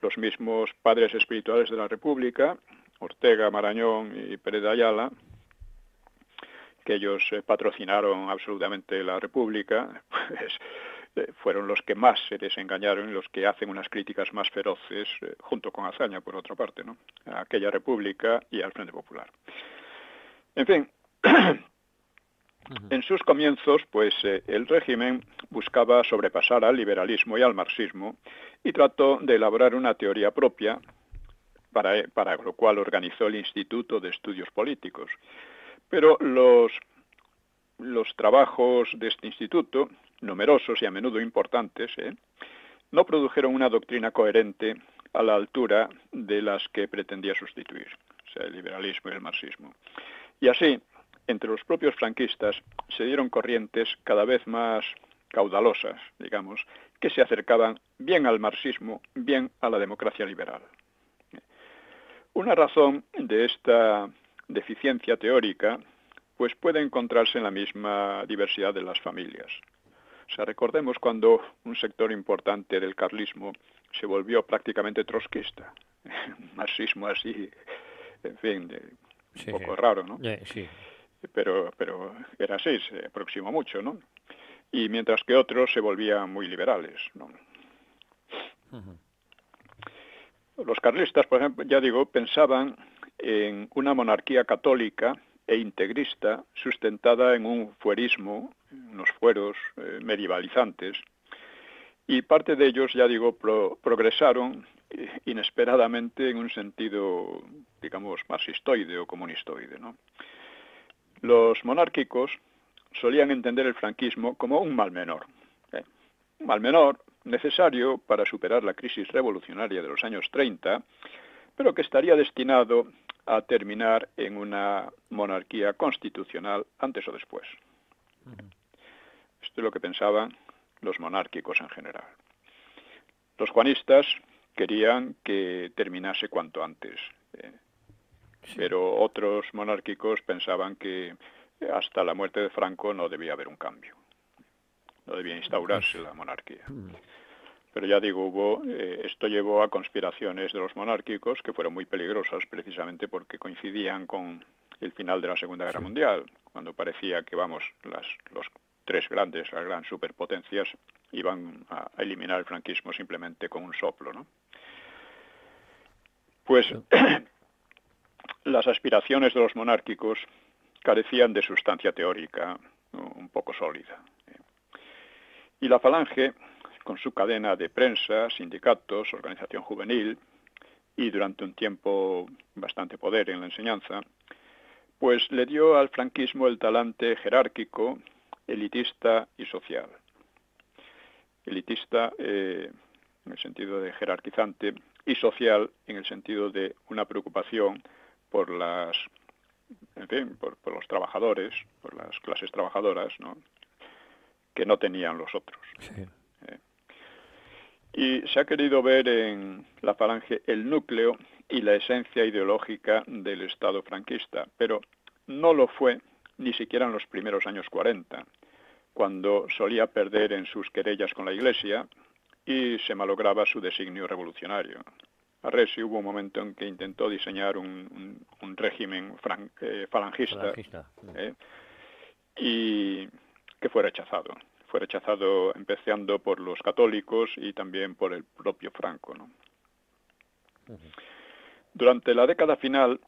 Los mismos padres espirituales de la República, Ortega, Marañón y Pérez de Ayala, que ellos patrocinaron absolutamente la República, pues fueron los que más se desengañaron y los que hacen unas críticas más feroces, junto con Azaña, por otra parte, ¿no? A aquella República y al Frente Popular. En fin, en sus comienzos, pues el régimen buscaba sobrepasar al liberalismo y al marxismo y trató de elaborar una teoría propia, para lo cual organizó el Instituto de Estudios Políticos. Pero los trabajos de este instituto, numerosos y a menudo importantes, no produjeron una doctrina coherente a la altura de las que pretendía sustituir, o sea, el liberalismo y el marxismo. Y así, entre los propios franquistas, se dieron corrientes cada vez más caudalosas, digamos, que se acercaban bien al marxismo, bien a la democracia liberal. Una razón de esta deficiencia teórica, pues puede encontrarse en la misma diversidad de las familias. O sea, recordemos cuando un sector importante del carlismo se volvió prácticamente trotskista. Un marxismo así, en fin, un poco raro, ¿no? Sí. Pero era así, se aproximó mucho, ¿no? Y mientras que otros se volvían muy liberales, ¿no? Los carlistas, por ejemplo, ya digo, pensaban en una monarquía católica e integrista sustentada en un fuerismo, unos fueros medievalizantes, y parte de ellos, ya digo, progresaron inesperadamente en un sentido, digamos, marxistoide o comunistoide, ¿no? Los monárquicos solían entender el franquismo como un mal menor, un mal menor necesario para superar la crisis revolucionaria de los años 30, pero que estaría destinado a terminar en una monarquía constitucional antes o después. Esto es lo que pensaban los monárquicos en general. Los juanistas querían que terminase cuanto antes, pero otros monárquicos pensaban que hasta la muerte de Franco no debía haber un cambio, no debía instaurarse la monarquía. Pero ya digo, esto llevó a conspiraciones de los monárquicos que fueron muy peligrosas precisamente porque coincidían con el final de la Segunda Guerra Mundial, cuando parecía que, vamos, los tres grandes, las grandes superpotencias, iban a eliminar el franquismo simplemente con un soplo, ¿no? Pues las aspiraciones de los monárquicos carecían de sustancia teórica un poco sólida. Y la Falange, con su cadena de prensa, sindicatos, organización juvenil y durante un tiempo bastante poder en la enseñanza, pues le dio al franquismo el talante jerárquico, elitista y social. Elitista en el sentido de jerarquizante y social en el sentido de una preocupación por los trabajadores, por las clases trabajadoras, ¿no?, que no tenían los otros. Sí. Y se ha querido ver en la Falange el núcleo y la esencia ideológica del Estado franquista, pero no lo fue ni siquiera en los primeros años 40, cuando solía perder en sus querellas con la Iglesia y se malograba su designio revolucionario. Arresi hubo un momento en que intentó diseñar un régimen falangista. Y que fue rechazado. Fue rechazado empezando por los católicos y también por el propio Franco, ¿no? Durante la década final,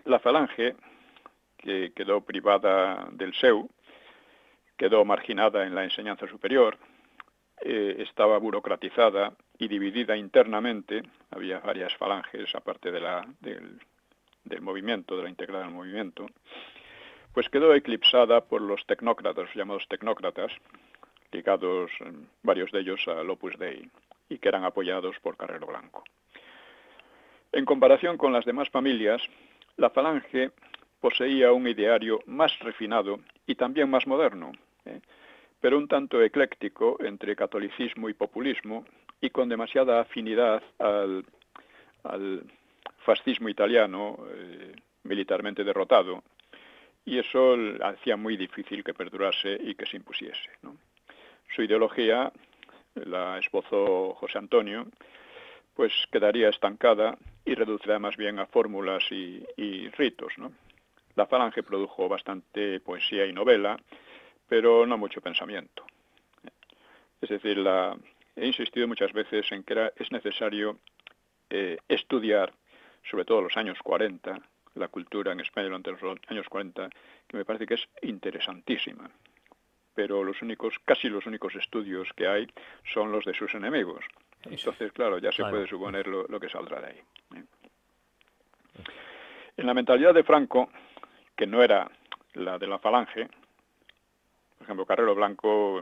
la Falange, que quedó privada del SEU, quedó marginada en la enseñanza superior, estaba burocratizada y dividida internamente. Había varias falanges, aparte del movimiento, de la integrada del movimiento, pues quedó eclipsada por los tecnócratas, llamados tecnócratas, ligados varios de ellos al Opus Dei, y que eran apoyados por Carrero Blanco. En comparación con las demás familias, la Falange poseía un ideario más refinado y también más moderno, pero un tanto ecléctico entre catolicismo y populismo y con demasiada afinidad al fascismo italiano, militarmente derrotado, y eso hacía muy difícil que perdurase y que se impusiese, ¿no? Su ideología, la esbozó José Antonio, pues quedaría estancada y reducida más bien a fórmulas y ritos, ¿no? La Falange produjo bastante poesía y novela, pero no mucho pensamiento. Es decir, he insistido muchas veces en que es necesario estudiar, sobre todo los años 40, la cultura en España durante los años 40, que me parece que es interesantísima. Pero casi los únicos estudios que hay son los de sus enemigos. Entonces, claro, ya se puede suponer lo que saldrá de ahí. En la mentalidad de Franco, que no era la de la Falange, por ejemplo, Carrero Blanco,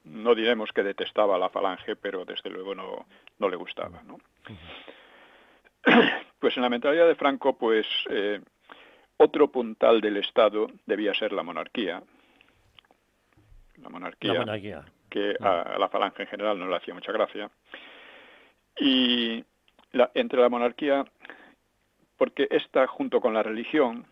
no diremos que detestaba a la Falange, pero desde luego no le gustaba, ¿no? Pues en la mentalidad de Franco, pues otro puntal del Estado debía ser la monarquía. La monarquía. Que a la Falange en general no le hacía mucha gracia. Y entre la monarquía, porque esta, junto con la religión,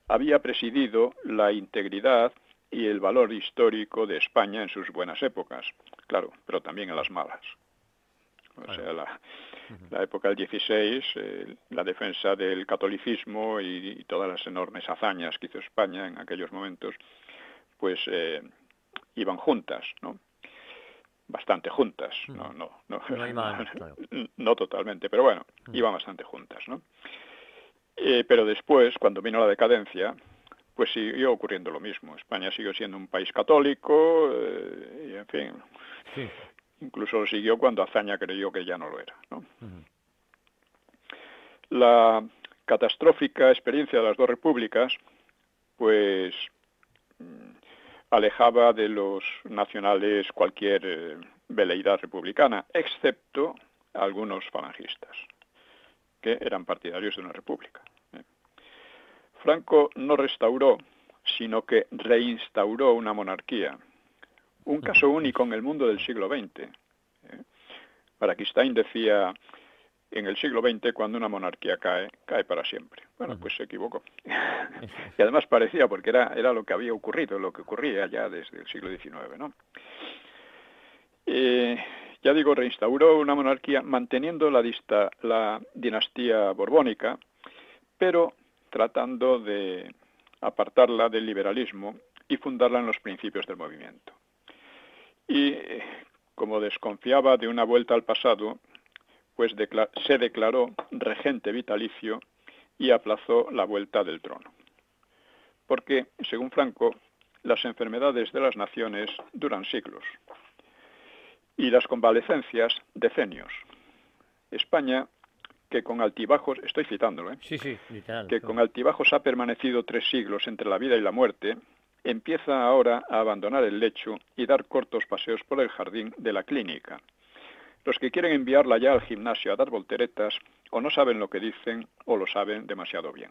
había presidido la integridad y el valor histórico de España en sus buenas épocas, claro, pero también en las malas. O sea, la época del 16, la defensa del catolicismo y todas las enormes hazañas que hizo España en aquellos momentos, pues iban juntas, ¿no? Bastante juntas, no totalmente, pero bueno, iban bastante juntas, ¿no? Pero después, cuando vino la decadencia, pues siguió ocurriendo lo mismo. España siguió siendo un país católico, y en fin, incluso lo siguió cuando Azaña creyó que ya no lo era, ¿no? La catastrófica experiencia de las dos repúblicas, pues alejaba de los nacionales cualquier veleidad republicana, excepto algunos falangistas, que eran partidarios de una república. Franco no restauró, sino que reinstauró una monarquía, un caso único en el mundo del siglo XX. Araquistáin decía, en el siglo XX, cuando una monarquía cae para siempre. Bueno, pues se equivocó. Y además parecía, porque era lo que había ocurrido, lo que ocurría ya desde el siglo XIX, ¿no? Ya digo, reinstauró una monarquía manteniendo la dinastía borbónica, pero tratando de apartarla del liberalismo y fundarla en los principios del movimiento. Y como desconfiaba de una vuelta al pasado, pues se declaró regente vitalicio y aplazó la vuelta del trono. Porque, según Franco, las enfermedades de las naciones duran siglos y las convalecencias decenios. España, que con altibajos, estoy citándolo, literal, que con altibajos ha permanecido 3 siglos entre la vida y la muerte, empieza ahora a abandonar el lecho y dar cortos paseos por el jardín de la clínica. Los que quieren enviarla ya al gimnasio a dar volteretas o no saben lo que dicen o lo saben demasiado bien.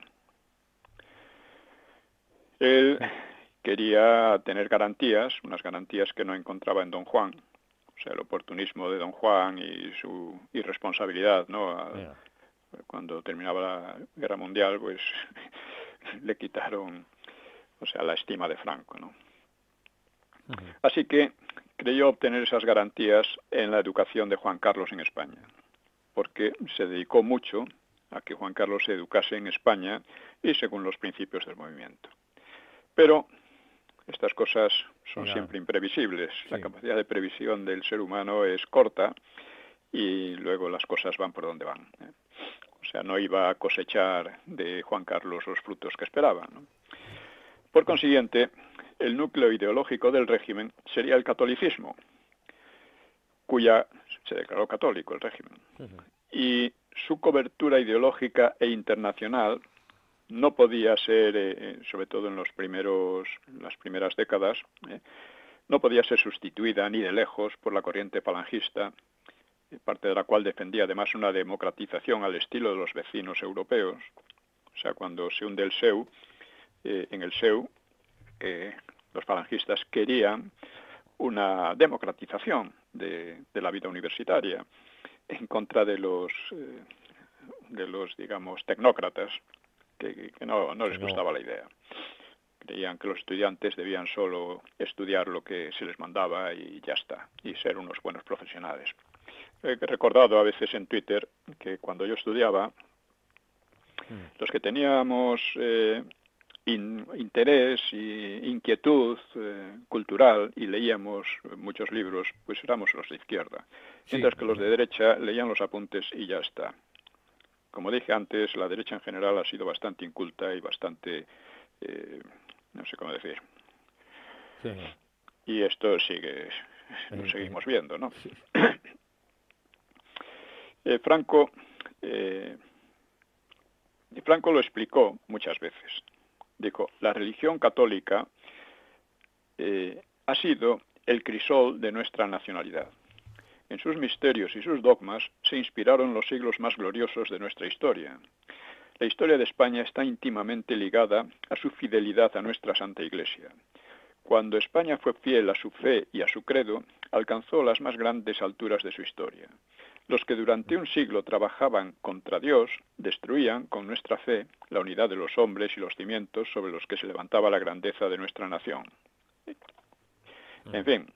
Él quería tener garantías, unas garantías que no encontraba en Don Juan, o sea, el oportunismo de Don Juan y su irresponsabilidad, ¿no? Cuando terminaba la Guerra Mundial, pues le quitaron, o sea, la estima de Franco, ¿no? Así que creyó obtener esas garantías en la educación de Juan Carlos en España, porque se dedicó mucho a que Juan Carlos se educase en España y según los principios del movimiento. Pero estas cosas son siempre imprevisibles. La capacidad de previsión del ser humano es corta y luego las cosas van por donde van. O sea, no iba a cosechar de Juan Carlos los frutos que esperaba, ¿no? Por consiguiente, el núcleo ideológico del régimen sería el catolicismo, se declaró católico el régimen. Y su cobertura ideológica e internacional no podía ser, sobre todo en las primeras décadas, no podía ser sustituida ni de lejos por la corriente falangista, parte de la cual defendía además una democratización al estilo de los vecinos europeos. O sea, cuando se hunde el SEU, en el SEU, los falangistas querían una democratización de la vida universitaria en contra de los digamos, tecnócratas que no les gustaba la idea. Creían que los estudiantes debían solo estudiar lo que se les mandaba y ya está, y ser unos buenos profesionales. He recordado a veces en Twitter que cuando yo estudiaba, los que teníamos interés e inquietud cultural y leíamos muchos libros, pues éramos los de izquierda, mientras que los de derecha leían los apuntes y ya está. Como dije antes, la derecha en general ha sido bastante inculta y bastante, no sé cómo decir. Sí. Y esto sigue, lo seguimos viendo, ¿no? Sí. Franco lo explicó muchas veces. Dijo, la religión católica ha sido el crisol de nuestra nacionalidad. En sus misterios y sus dogmas se inspiraron los siglos más gloriosos de nuestra historia. La historia de España está íntimamente ligada a su fidelidad a nuestra Santa Iglesia. Cuando España fue fiel a su fe y a su credo, alcanzó las más grandes alturas de su historia. Los que durante un siglo trabajaban contra Dios, destruían, con nuestra fe, la unidad de los hombres y los cimientos sobre los que se levantaba la grandeza de nuestra nación. En fin,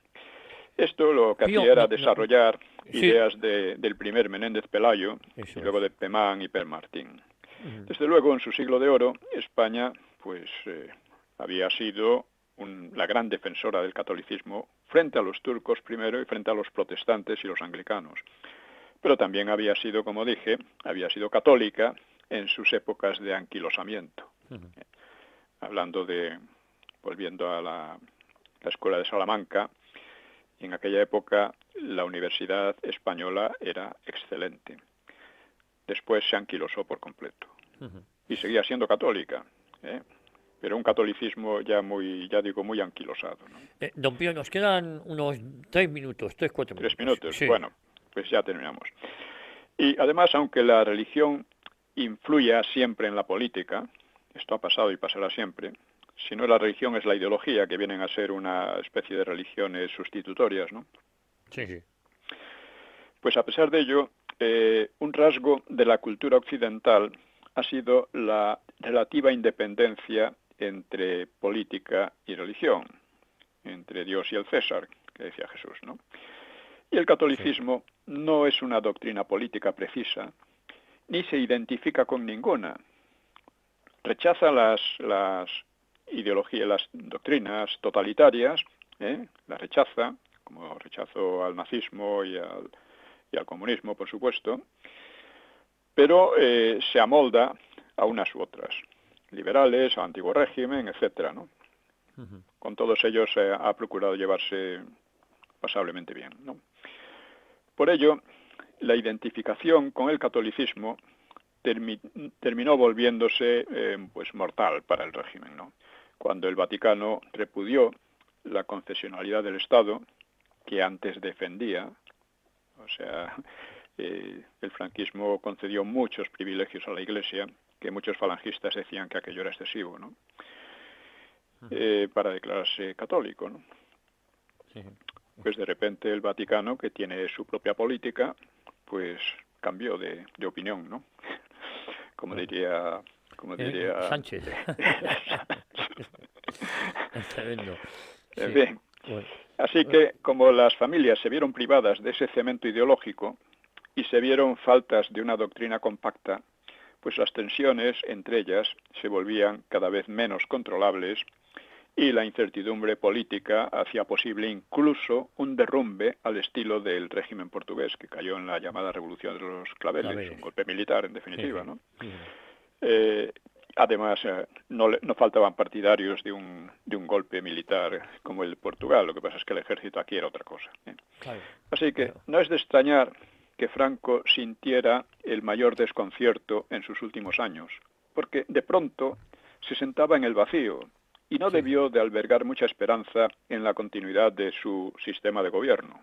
esto lo que hacía era desarrollar ideas del primer Menéndez Pelayo, y luego de Pemán y Permartín. Desde luego, en su siglo de oro, España pues había sido la gran defensora del catolicismo frente a los turcos primero y frente a los protestantes y los anglicanos. Pero también había sido, como dije, había sido católica en sus épocas de anquilosamiento. Hablando volviendo a la escuela de Salamanca, en aquella época la universidad española era excelente. Después se anquilosó por completo. Y seguía siendo católica, pero un catolicismo muy anquilosado, ¿no? Don Pío, nos quedan unos 3 minutos, 4 minutos. 3 minutos, sí. Bueno, pues ya terminamos. Y además, aunque la religión influya siempre en la política, esto ha pasado y pasará siempre, si no la religión es la ideología, que vienen a ser una especie de religiones sustitutorias, ¿no? Sí. Pues a pesar de ello, un rasgo de la cultura occidental ha sido la relativa independencia entre política y religión, entre Dios y el César, que decía Jesús, ¿no? Y el catolicismo no es una doctrina política precisa, ni se identifica con ninguna. Rechaza las ideologías, las doctrinas totalitarias, las rechaza, como rechazó al nazismo y al comunismo, por supuesto, pero se amolda a unas u otras, liberales, al antiguo régimen, etcétera, ¿no? Con todos ellos ha procurado llevarse pasablemente bien, ¿no? Por ello, la identificación con el catolicismo terminó volviéndose pues mortal para el régimen, ¿no? Cuando el Vaticano repudió la confesionalidad del Estado, que antes defendía, o sea, el franquismo concedió muchos privilegios a la Iglesia, que muchos falangistas decían que aquello era excesivo, ¿no? Para declararse católico, ¿no? Sí. Pues de repente el Vaticano, que tiene su propia política, pues cambió de opinión, ¿no? Como diría Sánchez. Es tremendo. En fin. Así que, como las familias se vieron privadas de ese cemento ideológico y se vieron faltas de una doctrina compacta, pues las tensiones entre ellas se volvían cada vez menos controlables y la incertidumbre política hacía posible incluso un derrumbe al estilo del régimen portugués, que cayó en la llamada Revolución de los Claveles, un golpe militar, en definitiva, ¿no? Además, no faltaban partidarios de un golpe militar como el de Portugal. Lo que pasa es que el ejército aquí era otra cosa, ¿eh? Claro, Así que no es de extrañar que Franco sintiera el mayor desconcierto en sus últimos años, porque de pronto se sentaba en el vacío y no debió de albergar mucha esperanza en la continuidad de su sistema de gobierno.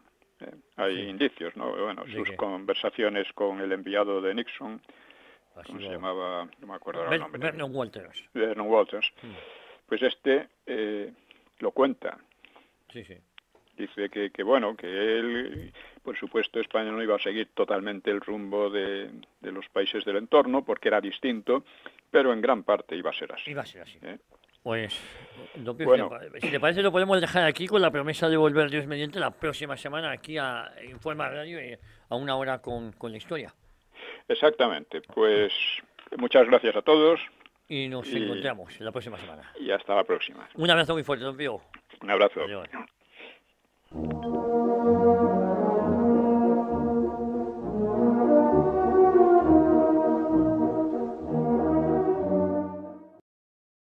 Hay indicios, ¿no? Bueno, ¿De sus qué? conversaciones con el enviado de Nixon, Ha ¿cómo se sido llamaba? No me acuerdo ahora el nombre. Vernon Walters. Vernon Walters. Pues lo cuenta. Sí, sí. Dice que bueno, que él, por supuesto, España no iba a seguir totalmente el rumbo de los países del entorno, porque era distinto, pero en gran parte iba a ser así. Iba a ser así. Pues, don Pío, Bueno. si le parece, lo podemos dejar aquí con la promesa de volver, Dios mediante, la próxima semana aquí a Informa Radio a una hora con la historia. Exactamente. Pues muchas gracias a todos. Y nos encontramos la próxima semana. Y hasta la próxima. Un abrazo muy fuerte, don Pío. Un abrazo. Adiós.